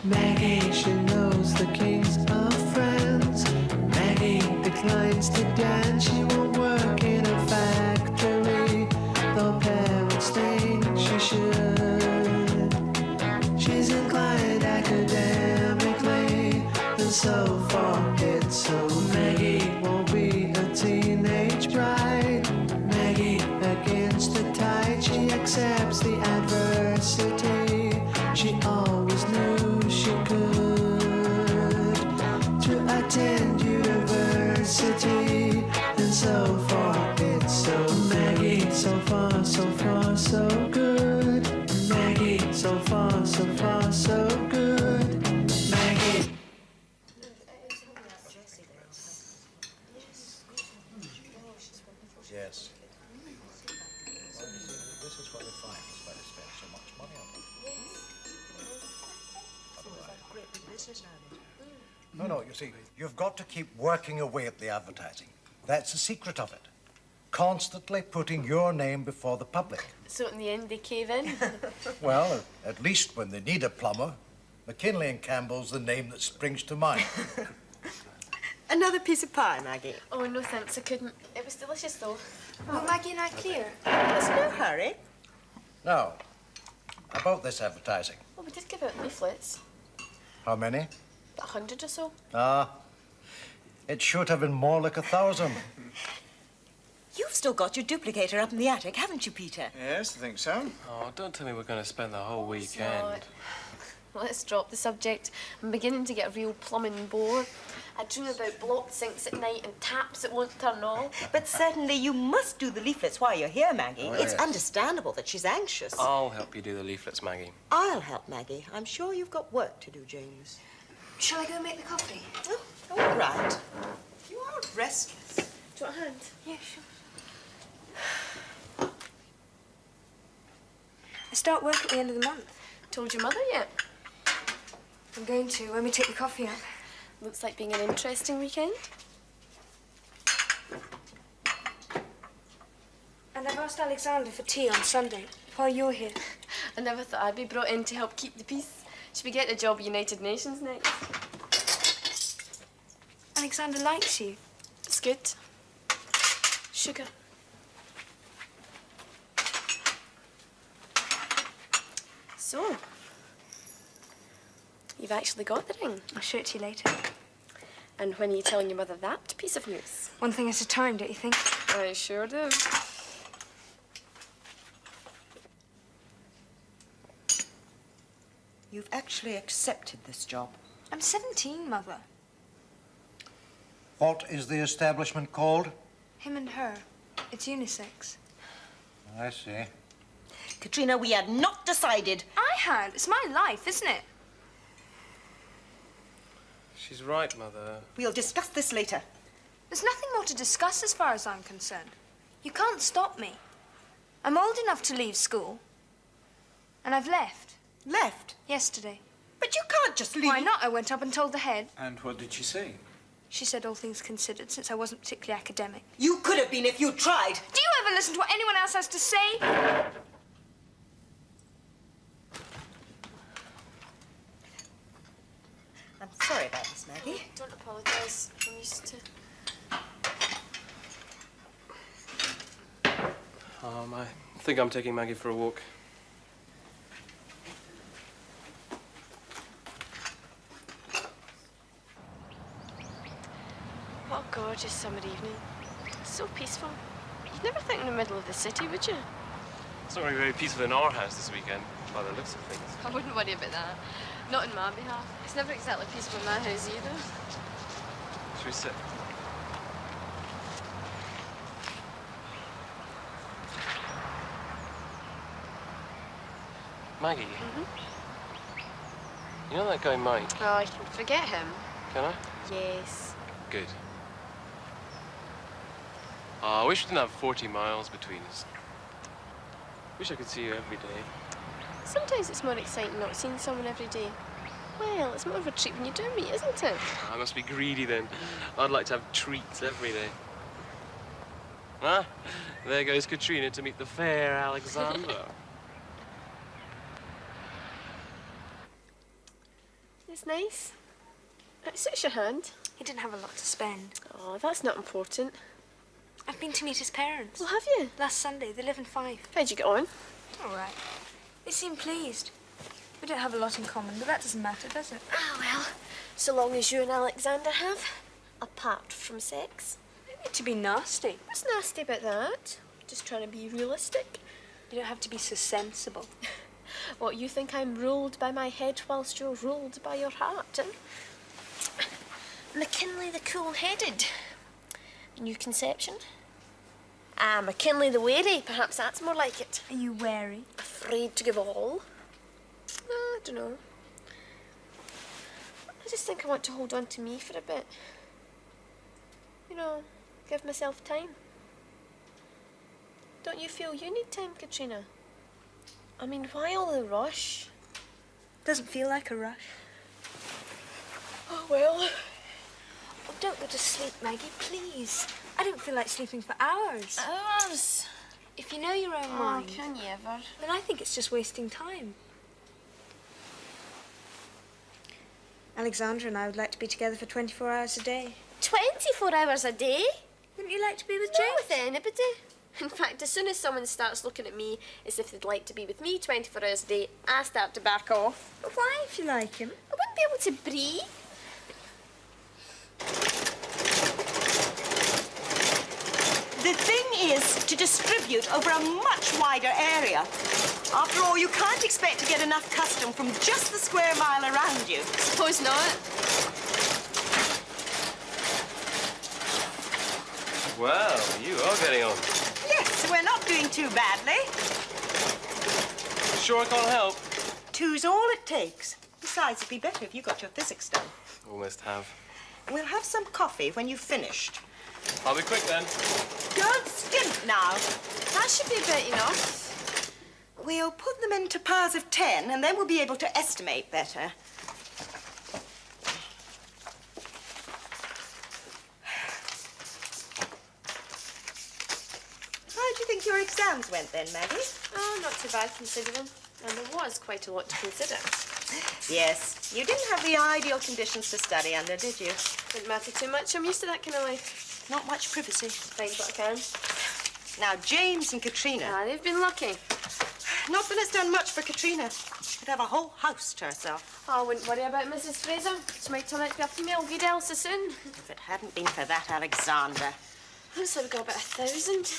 Maggie, she knows the kings are friends. Maggie declines to dance. She won't work in a factory, though parents think she should. She's inclined academically, and so far it's so. Maggie won't be a teenage bride. Maggie against the tide, she accepts the adversity. She always knew she could to attend university, and so far it's so. Maggie, so far, so far, so good. Maggie, so far, so far, so good. Maggie. Yes. This is what they find, is why they spend so much money on them. No, you see, you've got to keep working away at the advertising. That's the secret of it. Constantly putting your name before the public. So in the end, they cave in? Well, at least when they need a plumber, McKinley and Campbell's the name that springs to mind. Another piece of pie, Maggie. Oh, no thanks, I couldn't. It was delicious, though. Will Maggie and I clear? There's no hurry. Now, about this advertising. Well, we did give out leaflets. How many? 100 or so. Ah, it should have been more like 1,000. You've still got your duplicator up in the attic, haven't you, Peter? Yes, I think so. Oh, don't tell me we're going to spend the whole weekend. Let's drop the subject. I'm beginning to get a real plumbing bore. I dream about blocked sinks at night and taps that won't turn off. But certainly you must do the leaflets while you're here, Maggie. Oh, it's yes. understandable that she's anxious. I'll help you do the leaflets, Maggie. I'll help, Maggie. I'm sure you've got work to do, James. Shall I go and make the coffee? Oh, all right. You are restless. Do you want a hand? Yeah, sure. I start work at the end of the month. Told your mother yet? I'm going to when we take the coffee up. Looks like being an interesting weekend. And I've asked Alexander for tea on Sunday, while you're here. I never thought I'd be brought in to help keep the peace. Should we get a job at United Nations next? Alexander likes you. It's good. Sugar. So, you've actually got the ring. I'll show it to you later. And when are you telling your mother that piece of news? One thing at a time, don't you think? I sure do. You've actually accepted this job. I'm 17, Mother. What is the establishment called? Him and her. It's unisex. I see. Katrina, we had not decided. I had. It's my life, isn't it? She's right, Mother. We'll discuss this later. There's nothing more to discuss as far as I'm concerned. You can't stop me. I'm old enough to leave school. And I've left. Left? Yesterday. But you can't just leave. Why not? I went up and told the head. And what did she say? She said all things considered, since I wasn't particularly academic. You could have been if you tried. Do you ever listen to what anyone else has to say? I'm sorry about this, Maggie. Don't apologise. I'm used to... I think I'm taking Maggie for a walk. What a gorgeous summer evening. So peaceful. You'd never think in the middle of the city, would you? It's not really very peaceful in our house this weekend, by the looks of things. I wouldn't worry about that. Not on my behalf. It's never exactly peaceful in my house either. Should we sit? Maggie? You know that guy Mike? Oh, I can forget him. Can I? Yes. Good. I wish we didn't have 40 miles between us. Wish I could see you every day. Sometimes it's more exciting not seeing someone every day. Well, it's more of a treat when you do meet, isn't it? I must be greedy then. I'd like to have treats every day. Ah, there goes Katrina to meet the fair Alexander. That's nice. It suits your hand. He didn't have a lot to spend. Oh, that's not important. I've been to meet his parents. Well, have you? Last Sunday. They live in Fife. How'd you get on? All right. They seem pleased. We don't have a lot in common, but that doesn't matter, does it? Ah, well, so long as you and Alexander have, apart from sex. You don't need to be nasty. What's nasty about that? Just trying to be realistic. You don't have to be so sensible. What, you think I'm ruled by my head whilst you're ruled by your heart, eh? McKinley the cool-headed. New conception. Ah, McKinley the wary. Perhaps that's more like it. Are you wary? Afraid to give all. I don't know. I just think I want to hold on to me for a bit. You know, give myself time. Don't you feel you need time, Katrina? I mean, why all the rush? Doesn't feel like a rush. Oh, well. Oh, don't go to sleep, Maggie, please. I don't feel like sleeping for hours. Hours? If you know your own Oh, mind, can you ever? then I think it's just wasting time. Alexandra and I would like to be together for 24 hours a day. 24 hours a day? Wouldn't you like to be with Not James? with anybody. In fact, as soon as someone starts looking at me as if they'd like to be with me 24 hours a day, I start to back off. But why, if you like him? I wouldn't be able to breathe. The thing is to distribute over a much wider area. After all, you can't expect to get enough custom from just the square mile around you. Suppose not. Well, you are getting on. Yes, we're not doing too badly. Sure I can't help? Two's all it takes. Besides, it'd be better if you got your physics done. Almost have. We'll have some coffee when you've finished. I'll be quick then. Don't skimp now. That should be about enough. We'll put them into pairs of 10, and then we'll be able to estimate better. How do you think your exams went then, Maggie? Oh, not too bad considering. And there was quite a lot to consider. Yes. You didn't have the ideal conditions to study under, did you? Didn't matter too much. I'm used to that kind of life. Not much privacy. Find what I can. Now, James and Katrina. Ah, they've been lucky. Not that it's done much for Katrina. She'd have a whole house to herself. Oh, I wouldn't worry about Mrs. Fraser. She might turn out to be a female good Elsa soon. If it hadn't been for that Alexander. Looks like we got about 1,000.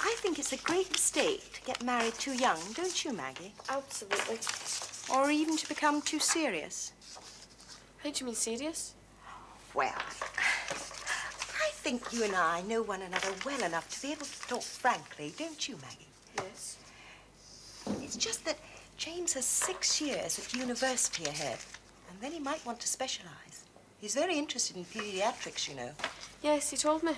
I think it's a great mistake to get married too young, don't you, Maggie? Absolutely. Or even to become too serious. How do you mean serious? Well, I think you and I know one another well enough to be able to talk frankly, don't you, Maggie? Yes. It's just that James has 6 years at university ahead, and then he might want to specialize. He's very interested in pediatrics, you know. Yes, he told me.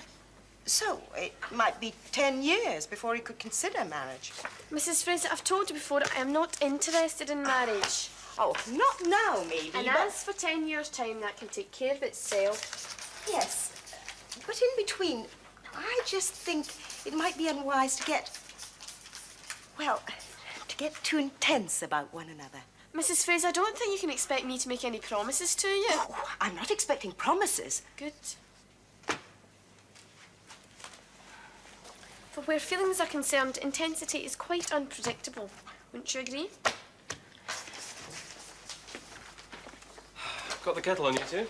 So it might be 10 years before he could consider marriage. Mrs. Fraser, I've told you before, I am not interested in marriage. Oh, not now, maybe. And but... as for 10 years' time, that can take care of itself. Yes, but in between, I just think it might be unwise to get, well, to get too intense about one another. Mrs. Fraser, I don't think you can expect me to make any promises to you. Oh, I'm not expecting promises. Good. For where feelings are concerned, intensity is quite unpredictable. Wouldn't you agree? Got the kettle on you two?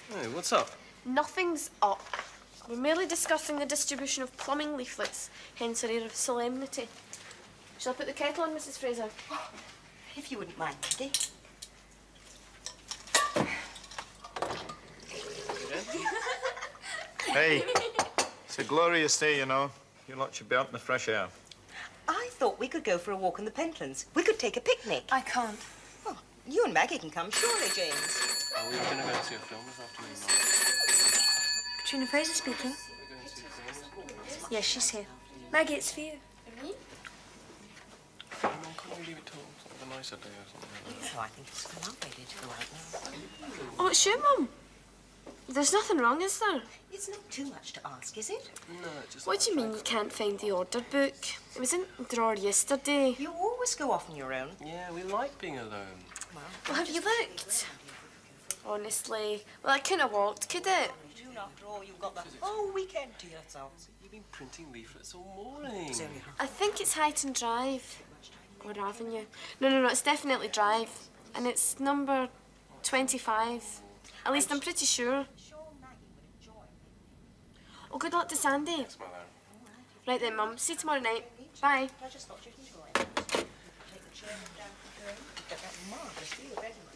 Hey, what's up? Nothing's up. We're merely discussing the distribution of plumbing leaflets, hence an air of solemnity. Shall I put the kettle on, Mrs. Fraser? If you wouldn't mind, Maggie. Hey, it's a glorious day, you know. You lot should be out in the fresh air. I thought we could go for a walk in the Pentlands. We could take a picnic. I can't. Well, you and Maggie can come, surely, James. Are we going to go and see a film this afternoon? Katrina Fraser speaking. We're going to see films. Yes, she's here. Maggie, it's for you. Me? Mum, can't we leave it till a nicer day or something like that? No, I think it's a lovely day to go out now. Oh, it's you, Mum. There's nothing wrong, is there? It's not too much to ask, is it? No, just... What do you mean you can't find the order book? It was in the drawer yesterday. You always go off on your own. Yeah, we like being alone. Well, have you looked? Honestly, well, I couldn't have walked, could it? June, after all, you've got the whole weekend to yourself. You've been printing leaflets all morning. I think it's Highton Drive. Or Avenue. No, it's definitely Drive. And it's number 25. At least I'm pretty sure. Oh, good luck to Sandy. Thanks, Mother. Right then, Mum. See you tomorrow night. Bye. I just thought you'd enjoy it. Take the chair down to the room. Get that marvellous view of Edinburgh.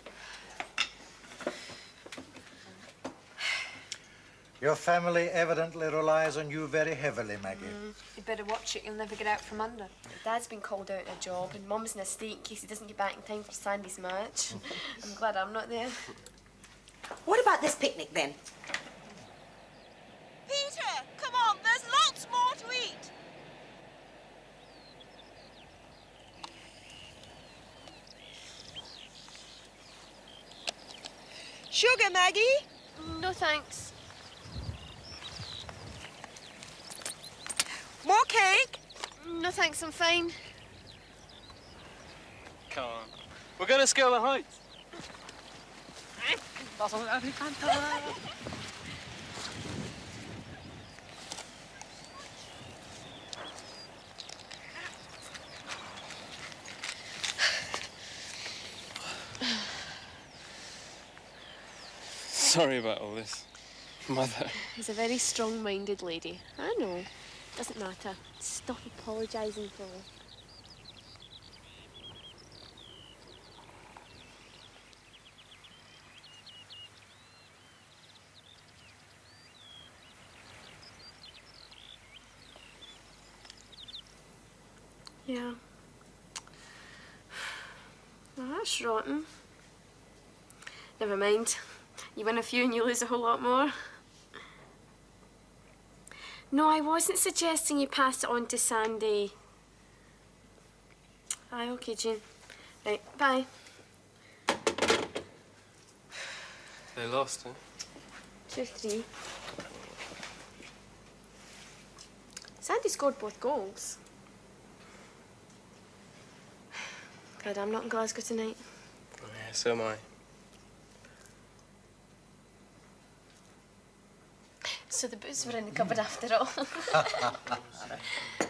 Your family evidently relies on you very heavily, Maggie. You better watch it, you'll never get out from under. Dad's been called out in a job and Mum's in a state in case he doesn't get back in time for Sandy's match. I'm glad I'm not there. What about this picnic, then? Peter, come on, there's lots more to eat. Sugar, Maggie? No, thanks. More cake? No, thanks, I'm fine. Come on. We're going to scale the heights. Sorry about all this, Mother. He's a very strong-minded lady. I know. Doesn't matter. Stop apologising for her. Yeah. Well, that's rotten. Never mind. You win a few and you lose a whole lot more. No, I wasn't suggesting you pass it on to Sandy. Aye, okay, Jean. Right, bye. They lost, huh? 2-3. Sandy scored both goals. Glad I'm not in Glasgow tonight. Yeah, so am I. So the boots were in the cupboard after all.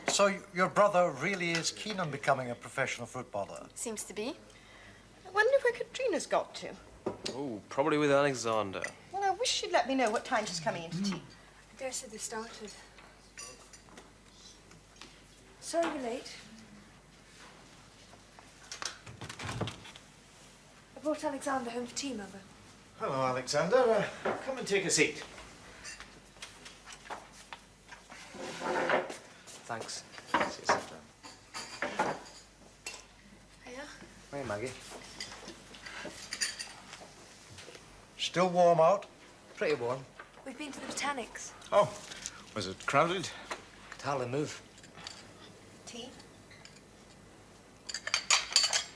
So your brother really is keen on becoming a professional footballer? Seems to be. I wonder where Katrina's got to. Oh, probably with Alexander. Well, I wish she'd let me know what time she's coming in to tea. I dare say they started. Sorry we're late. I brought Alexander home for tea, Mother. Hello, Alexander. Come and take a seat. Thanks. Sit down. Hiya. Hi, Maggie. Still warm out? Pretty warm. We've been to the Botanics. Oh, was it crowded? Could hardly move. Tea?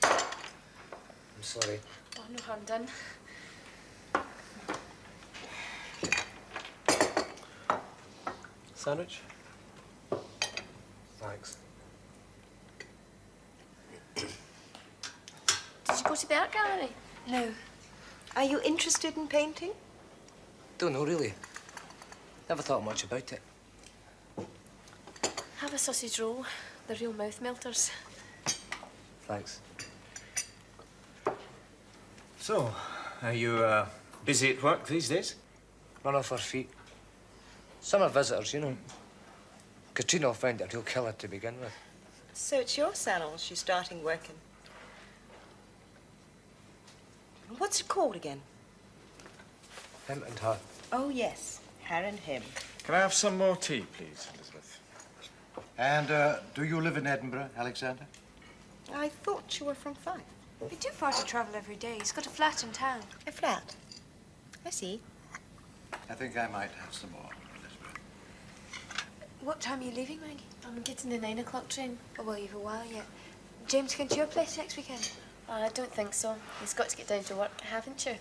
I'm sorry. Oh, no harm done. Sandwich? Thanks. Did you go to the art gallery? No. Are you interested in painting? Don't know, really. Never thought much about it. Have a sausage roll. They're real mouth melters. Thanks. So, are you busy at work these days? Run off her feet. Summer visitors, you know. Katrina will find it a real killer to begin with. So it's your salon she's starting working. What's it called again? Him and her. Oh, yes. Her and him. Can I have some more tea, please, Elizabeth? And do you live in Edinburgh, Alexander? I thought you were from Fife. We do far to travel every day. He's got a flat in town. A flat? I see. I think I might have some more, Elizabeth. What time are you leaving, Maggie? I'm getting the 9 o'clock train. Oh, well, you've a while yet. James going to your place next weekend? I don't think so. He's got to get down to work, haven't you?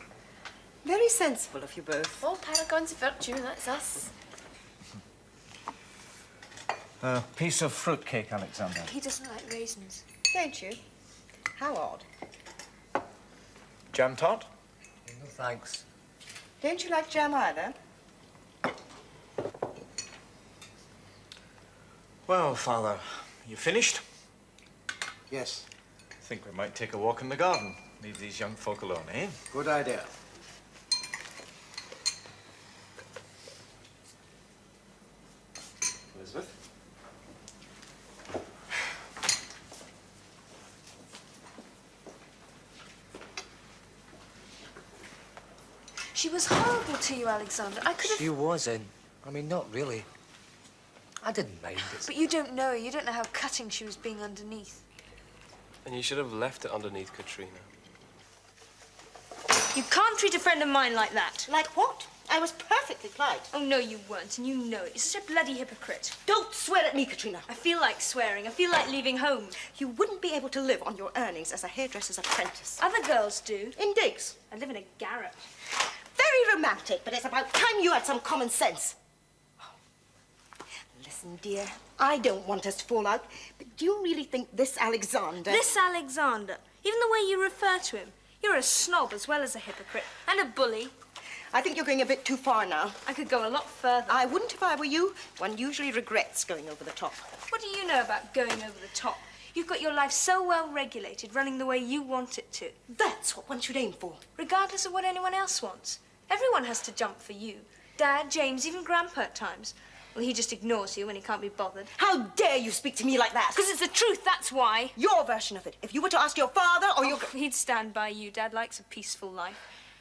Very sensible of you both. All paragons of virtue, that's us. A piece of fruitcake, Alexander. He doesn't like raisins. Don't you? How odd. Jam tart? No, thanks. Don't you like jam either? Well, Father, you finished? Yes, I think we might take a walk in the garden. Leave these young folk alone, eh? good idea. Elizabeth? She was horrible to you, Alexander. I could have... She wasn't. I mean, not really. I didn't mind it. But you don't know her. You don't know how cutting she was being underneath. And you should have left it underneath Katrina. You can't treat a friend of mine like that. Like what? I was perfectly polite. Oh, no, you weren't, and you know it. You're such a bloody hypocrite. Don't swear at me, Katrina. I feel like swearing. I feel like leaving home. You wouldn't be able to live on your earnings as a hairdresser's apprentice. Other girls do. In digs. I live in a garret. Very romantic, but it's about time you had some common sense. Listen, dear, I don't want us to fall out, but do you really think this Alexander... This Alexander, even the way you refer to him, you're a snob as well as a hypocrite and a bully. I think you're going a bit too far now. I could go a lot further. I wouldn't if I were you. One usually regrets going over the top. What do you know about going over the top? You've got your life so well regulated, running the way you want it to. That's what one should aim for. Regardless of what anyone else wants. Everyone has to jump for you. Dad, James, even Grandpa at times. Well, he just ignores you when he can't be bothered. How dare you speak to me like that? Because it's the truth, that's why. Your version of it. If you were to ask your father or your... He'd stand by you. Dad likes a peaceful life.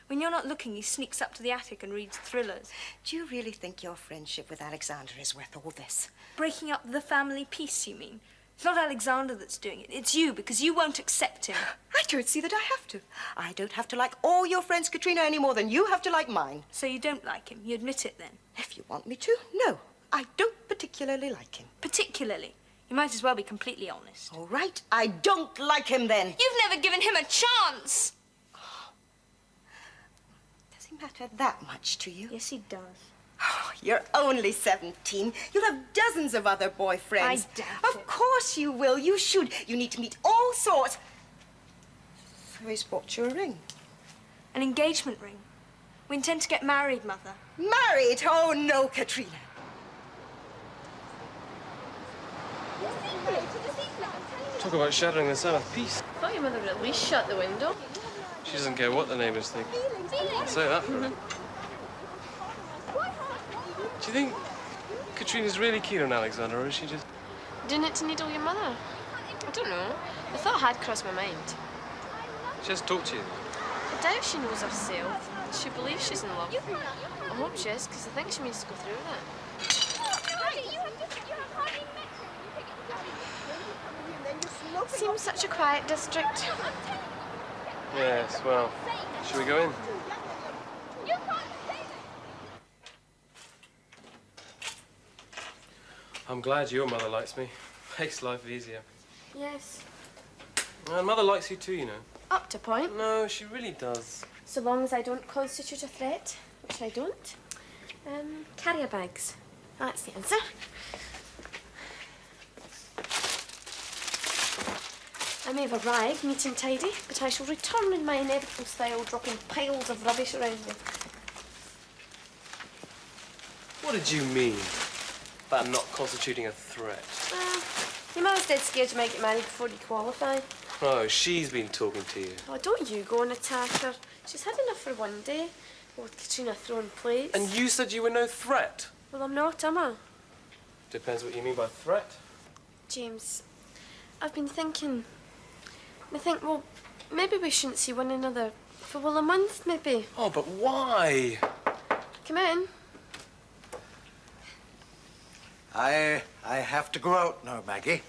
When you're not looking, he sneaks up to the attic and reads thrillers. Do you really think your friendship with Alexander is worth all this? Breaking up the family peace, you mean? It's not Alexander that's doing it. It's you, because you won't accept him. I don't see that I have to. I don't have to like all your friends, Katrina, any more than you have to like mine. So you don't like him. You admit it, then? If you want me to, no. I don't particularly like him. Particularly? You might as well be completely honest. All right, I don't like him then. You've never given him a chance! Does he matter that much to you? Yes, he does. Oh, you're only 17. You'll have dozens of other boyfriends. I doubt Of course you will. You should. You need to meet all sorts. So he's bought you a ring. An engagement ring. We intend to get married, Mother. Married? Oh, no, Katrina. Talk about shattering the Sabbath peace. I thought your mother would at least shut the window. She doesn't care what the neighbours think. I'll say that for her. Do you think Katrina's really keen on Alexander, or is she just... Doing it to needle your mother? I don't know. The thought had crossed my mind. She hasn't talked to you? I doubt she knows herself. She believes she's in love. I hope she is, because I think she means to go through with it. Seems such a quiet district. Yes, well, shall we go in? I'm glad your mother likes me. Makes life easier. Yes. And Mother likes you too, you know. Up to point. No, she really does. So long as I don't constitute a threat, which I don't. Carrier bags. That's the answer. I may have arrived neat and tidy, but I shall return in my inevitable style, dropping piles of rubbish around me. What did you mean about not constituting a threat? Your mother's dead scared you might get married before you qualify. Oh, she's been talking to you. Oh, don't you go and attack her. She's had enough for one day. With Katrina throwing plates. And you said you were no threat. Well, I'm not, am I? Depends what you mean by threat. James, I've been thinking. I think, well, maybe we shouldn't see one another for, well, a month, maybe. Oh, but why? Come in. I have to go out now, Maggie.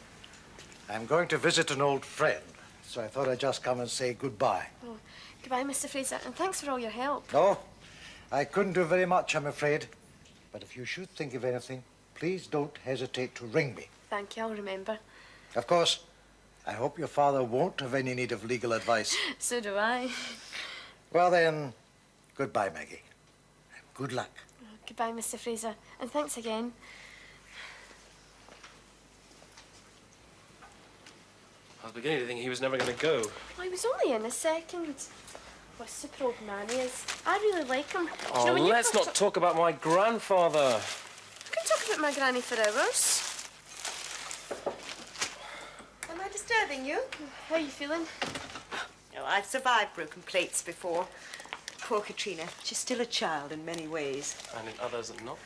I'm going to visit an old friend, so I thought I'd just come and say goodbye. Oh, goodbye, Mr. Fraser, and thanks for all your help. No, I couldn't do very much, I'm afraid. But if you should think of anything, please don't hesitate to ring me. Thank you, I'll remember. Of course, I hope your father won't have any need of legal advice. So do I. Well then, Goodbye, Maggie. Good luck. Goodbye, Mr. Fraser, and thanks again. I was beginning to think he was never going to go. Well, he was only in a second. What a super old man he is. I really like him. Oh, You know, when you let's not talk about my grandfather. I can talk about my granny for hours. Am I disturbing you? How are you feeling? Oh, I've survived broken plates before. Poor Katrina. She's still a child in many ways. And in others, not.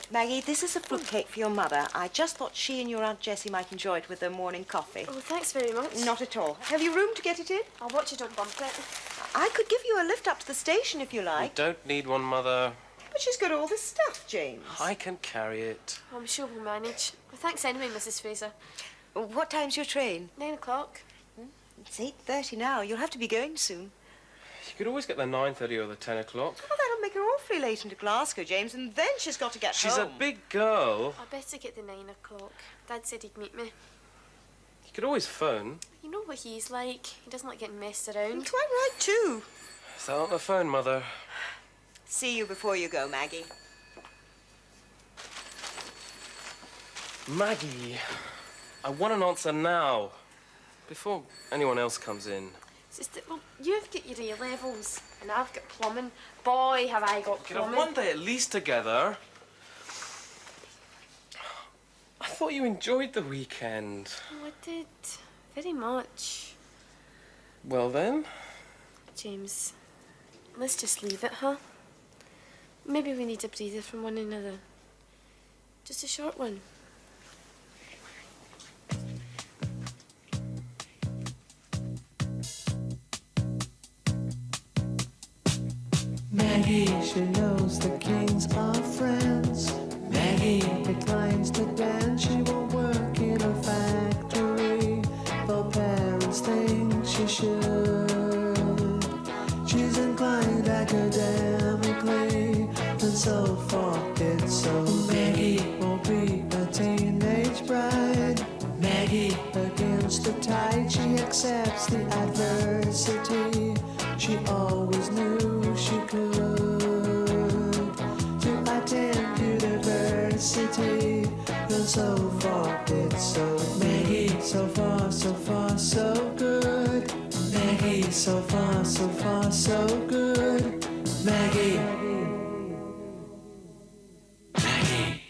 Maggie, this is a fruitcake for your mother. I just thought she and your Aunt Jessie might enjoy it with their morning coffee. Oh, thanks very much. Not at all. Have you room to get it in? I'll watch you don't bump it. I could give you a lift up to the station if you You like. don't need one, Mother. But she's got all the stuff, James. I can carry it. I'm sure we'll manage. Well, thanks anyway, Mrs. Fraser. What time's your train? 9 o'clock. It's 8:30 now. You'll have to be going soon. You could always get the 9:30 or the 10 o'clock. Well, that'll make her awfully late into Glasgow, James, and then she's got to get She's home. a big girl. I better get the 9 o'clock. Dad said he'd meet me. You could always phone. You know what he's like. He doesn't like getting messed around. Quite right, too. Is that on the phone, Mother? See you before you go, Maggie. Maggie, I want an answer now. Before anyone else comes in. It's just that, well, you've got your A-levels and I've got plumbing. Boy, have I got We could have plumbing. one day at least together. I thought you enjoyed the weekend. Oh, I did. Very much. Well then. James, let's just leave it, huh? Maybe we need a breather from one another. Just a short one. Maggie, she knows the kings are friends. Maggie declines to dance. She won't work in a factory, though parents think she should. She's inclined academically, and so forth it's so. Maggie won't be a teenage bride. Maggie against the tide, she accepts the adversity. She always knew she could to attend university, and so forth it's so. Maggie, so far, so good. Maggie, so far, so good. Maggie. Maggie.